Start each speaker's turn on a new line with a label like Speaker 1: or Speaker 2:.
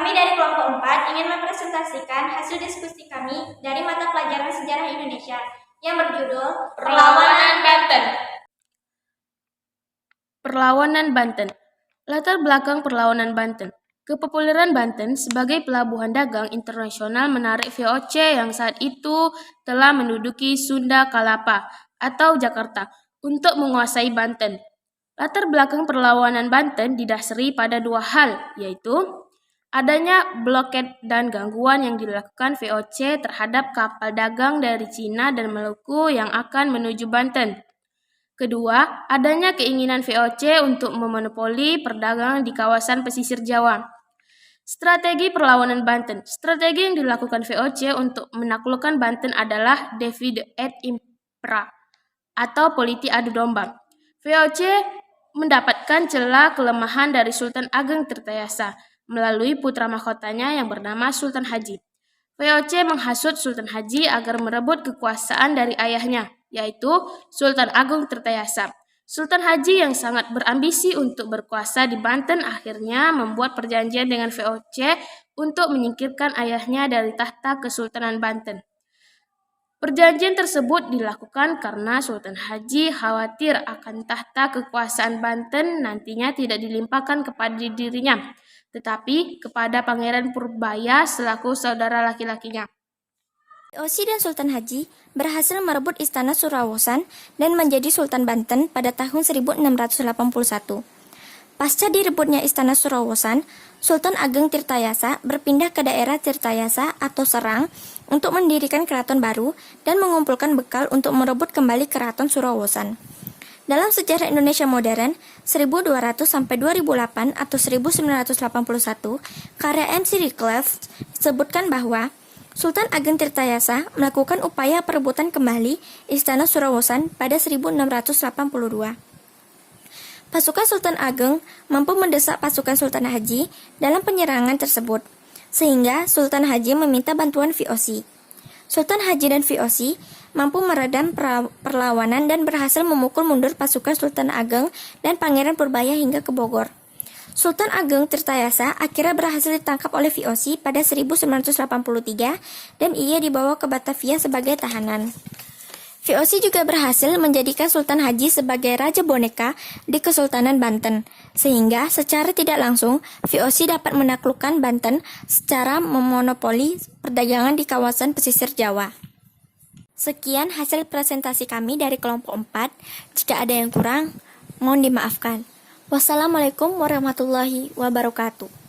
Speaker 1: Kami dari kelompok 4 ingin mempresentasikan hasil diskusi kami dari mata pelajaran Sejarah Indonesia yang berjudul Perlawanan Banten.
Speaker 2: Perlawanan Banten. Latar belakang perlawanan Banten. Kepopuleran Banten sebagai pelabuhan dagang internasional menarik VOC yang saat itu telah menduduki Sunda Kalapa atau Jakarta untuk menguasai Banten. Latar belakang perlawanan Banten didasari pada dua hal, yaitu adanya blokade dan gangguan yang dilakukan VOC terhadap kapal dagang dari Cina dan Maluku yang akan menuju Banten. Kedua, adanya keinginan VOC untuk memonopoli perdagangan di kawasan pesisir Jawa. Strategi perlawanan Banten. Strategi yang dilakukan VOC untuk menaklukkan Banten adalah divide et impera atau politik adu domba. VOC mendapatkan celah kelemahan dari Sultan Ageng Tirtayasa melalui putra mahkotanya yang bernama Sultan Haji. VOC menghasut Sultan Haji agar merebut kekuasaan dari ayahnya, yaitu Sultan Agung Tirtayasa. Sultan Haji yang sangat berambisi untuk berkuasa di Banten akhirnya membuat perjanjian dengan VOC untuk menyingkirkan ayahnya dari tahta Kesultanan Banten. Perjanjian tersebut dilakukan karena Sultan Haji khawatir akan tahta kekuasaan Banten nantinya tidak dilimpahkan kepada dirinya, tetapi kepada Pangeran Purbaya selaku saudara laki-lakinya.
Speaker 3: VOC dan Sultan Haji berhasil merebut istana Surawosan dan menjadi Sultan Banten pada tahun 1681. Pasca direbutnya istana Surawosan, Sultan Ageng Tirtayasa berpindah ke daerah Tirtayasa atau Serang untuk mendirikan keraton baru dan mengumpulkan bekal untuk merebut kembali keraton Surawosan. Dalam sejarah Indonesia modern, 1200 sampai 2008 atau 1981, karya MC Reclef disebutkan bahwa Sultan Ageng Tirtayasa melakukan upaya perebutan kembali istana Surawosan pada 1682. Pasukan Sultan Ageng mampu mendesak pasukan Sultan Haji dalam penyerangan tersebut, sehingga Sultan Haji meminta bantuan VOC. Sultan Haji dan VOC mampu meredam perlawanan dan berhasil memukul mundur pasukan Sultan Ageng dan Pangeran Purbaya hingga ke Bogor. Sultan Ageng Tirtayasa akhirnya berhasil ditangkap oleh VOC pada 1983 dan ia dibawa ke Batavia sebagai tahanan. VOC juga berhasil menjadikan Sultan Haji sebagai Raja Boneka di Kesultanan Banten, sehingga secara tidak langsung VOC dapat menaklukkan Banten secara memonopoli perdagangan di kawasan pesisir Jawa. Sekian hasil presentasi kami dari kelompok 4. Jika ada yang kurang, mohon dimaafkan. Wassalamualaikum warahmatullahi wabarakatuh.